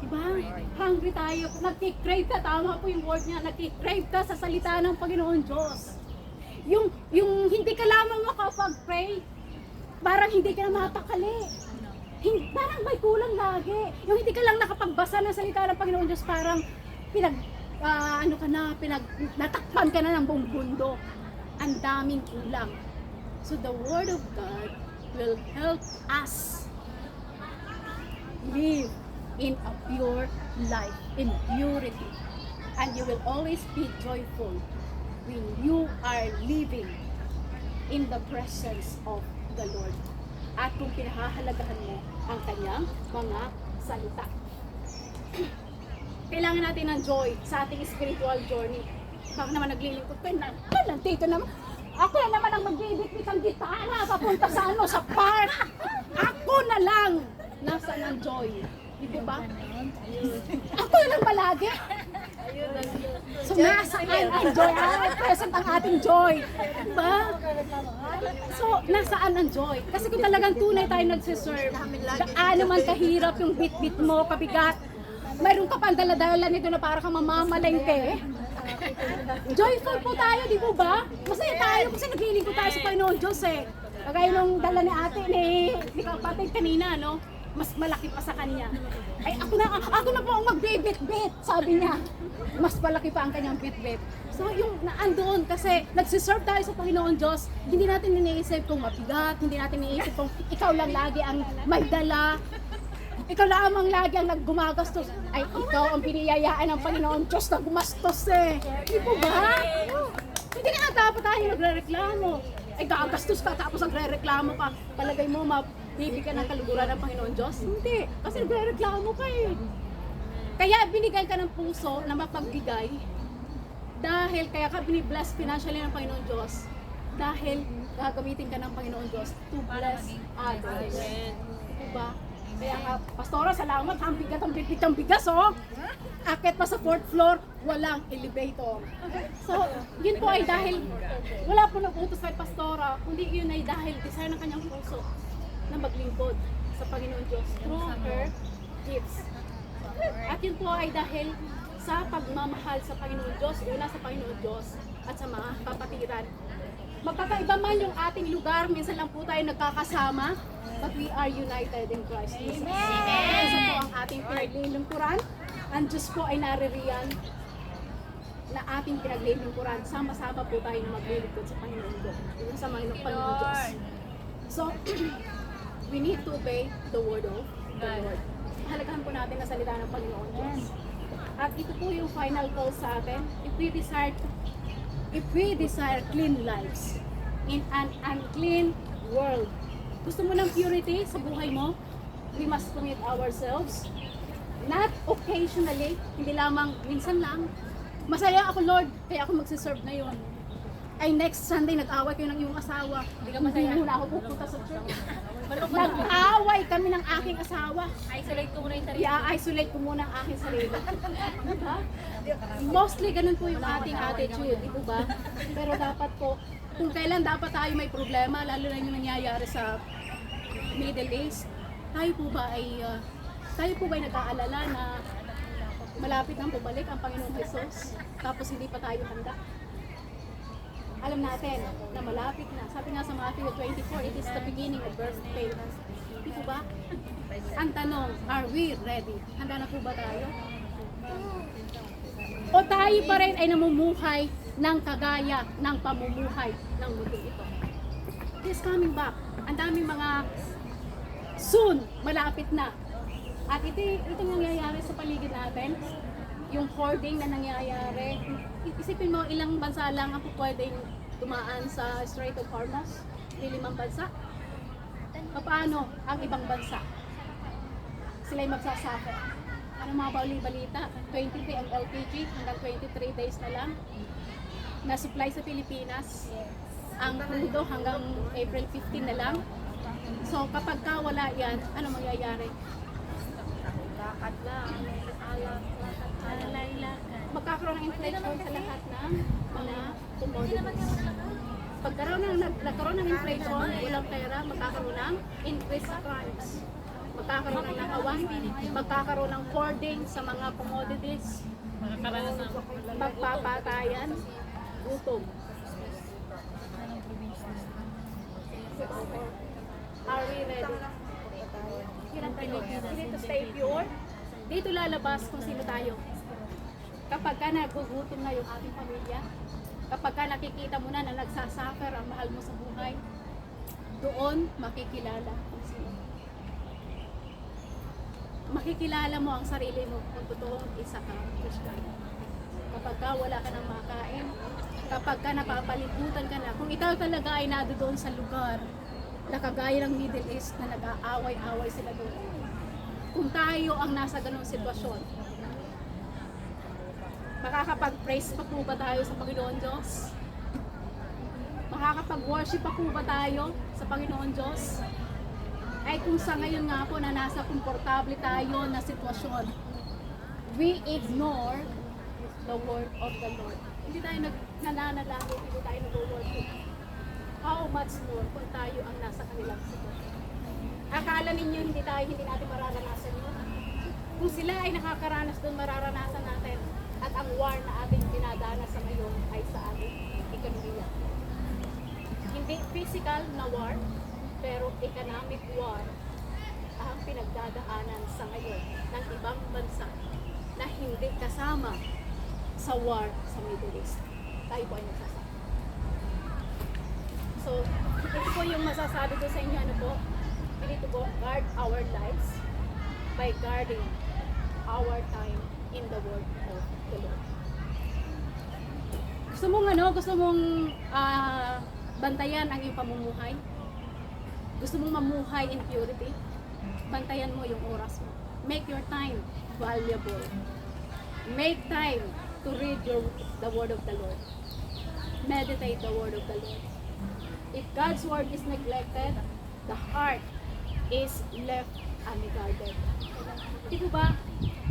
Diba? Hungry tayo. Nagki-crave ka. Tama po yung word niya. Nagki-crave ka sa salita ng Panginoong Diyos. Yung hindi ka lamang makapag-pray, parang hindi ka na mapakali. Parang may kulang lagi. Yung hindi ka lang nakapagbasa ng salita ng Panginoon Diyos, parang natakpan ka na ng buong mundo. Ang daming kulang. So the Word of God will help us live in a pure life, in purity. And you will always be joyful when you are living in the presence of the Lord. At kung pinahahalagahan mo ang kanyang mga salita. Kailangan natin ng joy sa ating spiritual journey. Baka naman naglilingkod ko, nandito naman. Ako na naman ang magbibitbit ang gitara papunta sa park. Ako na lang. Nasaan ang joy? Di ba? Ako na lang palagi. So, nasaan ang joy? Present ang ating joy. Diba? So, nasaan ang joy? Kasi kung talagang tunay tayo nagsiserve, gaano man kahirap yung bit-bit mo, kabigat, mayroon ka pang dala-dala nito na para kang mamamalengke. Joyful po tayo, di po ba? Masaya tayo kasi naglilingkod tayo sa Panginoon Diyos eh. Kagaya nung dala ni ate ni kapatid kanina, no? mas malaki pa sa kanya. Ay, ako na po ang magbibit-bit, sabi niya. Mas malaki pa ang kanyang bit-bit. So, yung naandoon, kasi nagsiserve tayo sa Panginoon Diyos, hindi natin iniisip kung mabigat, hindi natin iniisip kung ikaw lang lagi ang may dala, ikaw lamang lagi ang naggumagastos. Ay, ikaw ang piniyayaan ng Panginoon Diyos na gumastos eh. Hindi po ba? Hindi nga dapat tayo nagre-reklamo. Ay, gagastos ka tapos nagre-reklamo ka. Palagay mo, mabibigyan ng kaluguran ng Panginoon Diyos? Hindi. Kasi nagre-reklamo ka eh. Kaya binigay ka ng puso na mapagbigay. Dahil kaya ka binibless financially ng Panginoon Diyos. Dahil gagamitin ka ng Panginoon Diyos to bless others. Diba? Kaya nga, Pastora, salamat. Ang bigat, ang bigas, oh. Akit pa sa 4th floor, walang elevator. So, yun po ay dahil wala po nag-utos kay Pastora, kundi yun ay dahil desire ng kanyang puso na maglingkod sa Panginoon Diyos through her gifts. At yun po ay dahil sa pagmamahal sa Panginoon Diyos, una sa Panginoon Diyos at sa mga kapatiran. Magkakaiba man yung ating lugar, minsan lang po tayo nagkakasama, but we are united in Christ Jesus. Amen! Isa po ang ating pinaglilingkuran. Ang Diyos po ay naririyan na ating pinaglilingkuran. Sama-sama po tayo na maglilingkod sa Panginoon Diyos. Yung sa Panginoon Diyos. So, we need to obey the word of the Lord. Halagahan po natin na salita ng Panginoon Diyos. At ito po yung final call sa atin. If we desire clean lives in an unclean world, gusto mo ng purity sa buhay mo, we must commit ourselves. Not occasionally, hindi lamang minsan lang. Masaya ako, Lord, kaya ako magsiserve na yun. Ay, next Sunday, nag-away kayo ng iyong asawa. Hindi muna ako pupunta sa church. Nag-away kami ng aking asawa. Isolate ko muna yung sarili. I-isolate ko muna ang aking sarili. Diba? Mostly ganun po yung ating attitude, di ba? Pero dapat po, kung kailan dapat tayo may problema, lalo na yung nangyayari sa Middle East, tayo po ba ay nag-aalala na malapit nang bumalik ang Panginoong Jesus, tapos hindi pa tayo handa? Alam natin na malapit na. Sabi nga sa Matthew 24, it is the beginning of birth pain. Di po ba? Ang tanong, are we ready? Handa na po ba tayo? O tayo pa rin ay namumuhay ng kagaya ng pamumuhay ng mundo ito? It is coming back. Ang daming mga soon, malapit na. At ito nangyayari sa paligid natin. Yung hoarding na nangyayari. Isipin mo, ilang bansa lang ang pwedeng dumaan sa Strait of Hormuz? 5 bansa? Paano ang ibang bansa? Sila'y magsasuffer. Ano mga balita? 23 ang LPG, hanggang 23 days na lang. Na-supply sa Pilipinas. Ang crudo hanggang April 15 na lang. So kapag wala yan, ano mangyayari? Lakad lang, magkakaroon ng inflation sa lahat ng mga commodities. Nagkaroon ng inflation, walang pera, magkakaroon ng increase sa crimes. Magkakaroon ng nakawan, magkakaroon ng hoarding sa mga commodities, magpapatayan, gutom. Are we ready? We need to stay pure. Dito lalabas kung sino tayo. Kapag ka nagugutom na yung ating pamilya, kapag ka nakikita mo na nagsasuffer ang mahal mo sa buhay, doon makikilala kung sino. Makikilala mo ang sarili mo kung totoong isa ka Christian. Kapag ka wala ka ng makain, kapag ka napapalibutan ka na, kung ikaw talaga ay nadoon sa lugar na kagaya ng Middle East na nag-aaway-away sila doon. Kung tayo ang nasa ganong sitwasyon, makakapag-praise pa po ba tayo sa Panginoon Diyos? Makakapag-worship pa po ba tayo sa Panginoon Diyos? Ay kung sa ngayon nga po na nasa komportable tayo na sitwasyon, we ignore the word of the Lord. Hindi tayo nananalangin, hindi tayo nag-worship. How much more kung tayo ang nasa kanilang sitwasyon? Akala ninyo hindi natin mararanasan yun? Kung sila ay nakakaranas doon, mararanasan natin. At ang war na ating dinadanas sa ngayon ay sa ating ekonomiya. Hindi physical na war, pero economic war ang pinagdadaanan sa ngayon ng ibang bansa na hindi kasama sa war sa Middle East. Tayo po ay nagsasama. So, ito po yung masasabi ko sa inyo, ano po, we need to go guard our lives by guarding our time in the word of the Lord. Gusto mong bantayan ang iyong pamumuhay? Gusto mong mamuhay in purity? Bantayan mo yung oras mo. Make your time valuable. Make time to read the word of the Lord. Meditate the word of the Lord. If God's word is neglected, the heart is left unguarded. Di po ba?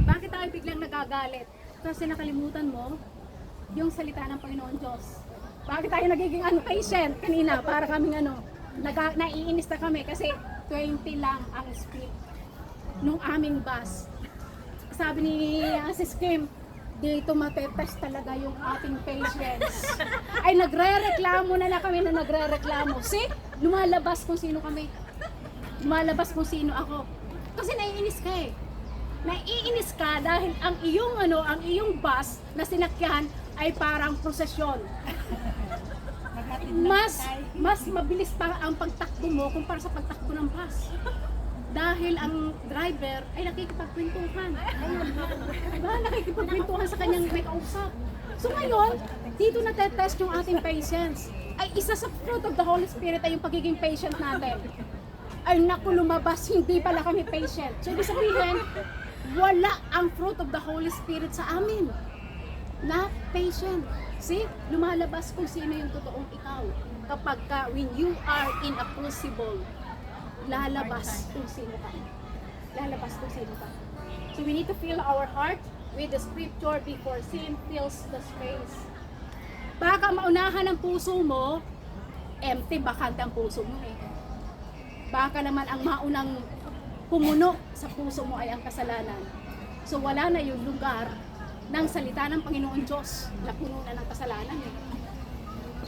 Bakit tayo biglang nagagalit? Kasi nakalimutan mo yung salita ng Panginoon Diyos. Bakit tayo nagiging patient kanina? Para kaming naiinis na kami kasi 20 lang ang speed nung aming bus. Sabi ni Sis Kim, dito matetest talaga yung ating patience. Ay nagre-reklamo na kami na nagre-reklamo. See? Lumalabas kung sino kami. Lumalabas kung sino ako. Kasi naiinis ka eh. Naiinis ka dahil ang iyong bus na sinakyan ay parang prosesyon. Mas mabilis pa ang pagtakbo mo kumpara sa pagtakbo ng bus. Dahil ang driver ay nakikipagkwentuhan. Diba? Nakikipagkwentuhan sa kanyang may kausap. So ngayon, dito natetest yung ating patience. Ay isa sa fruit of the Holy Spirit ay yung pagiging patient natin. Ay naku, lumabas, hindi pala kami patient. So ibig sabihin, wala ang fruit of the Holy Spirit sa amin. Not patient. See, lumalabas kung sino yung totoong ikaw. Kapag when you are in a crucible, lalabas kung sino ka. Lalabas kung sino ka. So we need to fill our heart with the scripture before sin fills the space. Baka maunahan ang puso mo, empty, bakante ang puso mo eh. Baka naman ang maunang pumuno sa puso mo ay ang kasalanan. So wala na yung lugar ng salita ng Panginoon Diyos na puno na ng kasalanan.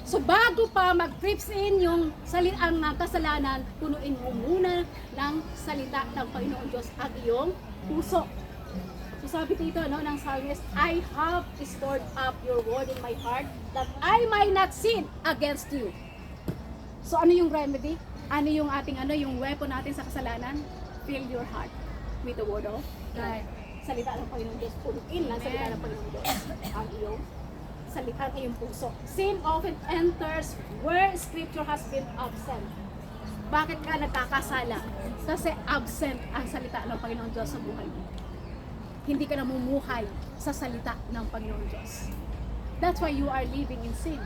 So bago pa mag-creeps in yung ang kasalanan, punuin mo muna ng salita ng Panginoon Diyos ang iyong puso. So sabi dito ng psalmist, I have stored up your word in my heart that I might not sin against you. So ano yung remedy? Ano yung ating yung weapon natin sa kasalanan? Fill your heart with the word of God. Salita ng Panginoon Diyos. Punuin lang salita ng Panginoon Diyos ang iyong salita, ang iyong puso. Sin often enters where scripture has been absent. Bakit ka nagkakasala? Kasi absent ang salita ng Panginoon Diyos sa buhay mo. Hindi ka namumuhay sa salita ng Panginoon Diyos. That's why you are living in sin.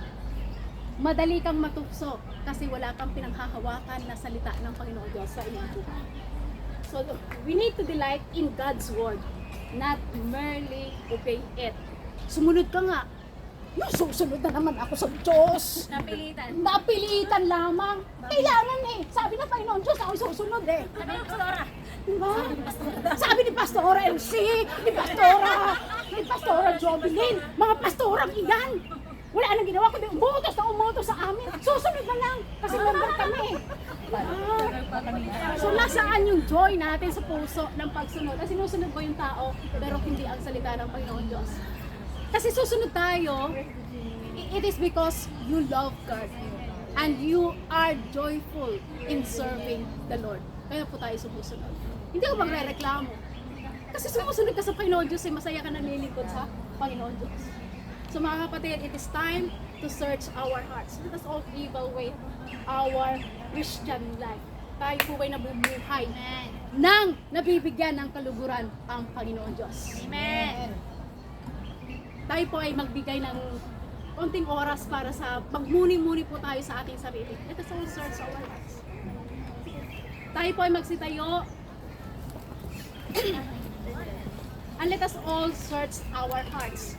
Madali kang matukso kasi wala kang pinanghahawakan na salita ng Panginoon Diyos sa iyong buhay. So we need to delight in God's word, not merely obey it. Sumunod ka nga. No, susunod na naman ako sa Diyos. Napilitan lamang. Kailangan eh. Sabi ng Panginoon Diyos, ako susunod eh. Sabi ng pastora. Diba? Sabi ni Pastora MC, ni Pastora Jovelyn, mga pastorang iyan. Wala nang ginawa kundi umutos sa amin. Susunod na lang kasi member kami. So nasaan yung joy natin sa puso ng pagsunod? Kasi sinusunod mo yung tao pero hindi ang salita ng Panginoon Diyos. Kasi susunod tayo, it is because you love God and you are joyful in serving the Lord. Kaya po tayo sumusunod. Hindi ko magre-reklamo. Kasi sumusunod ka sa Panginoon Diyos, masaya ka nalilingkod sa Panginoon Diyos. So mga kapatid, it is time to search our hearts. Let us all evaluate our Christian life. Tayo po ay nabubuhay nang nabibigyan ng kaluguran ang Panginoon Diyos. Amen. Tayo po ay magbigay ng konting oras para sa magmuni-muni po tayo sa ating sarili. Let us all search our hearts. Tayo po ay magsitayo. And let us all search our hearts.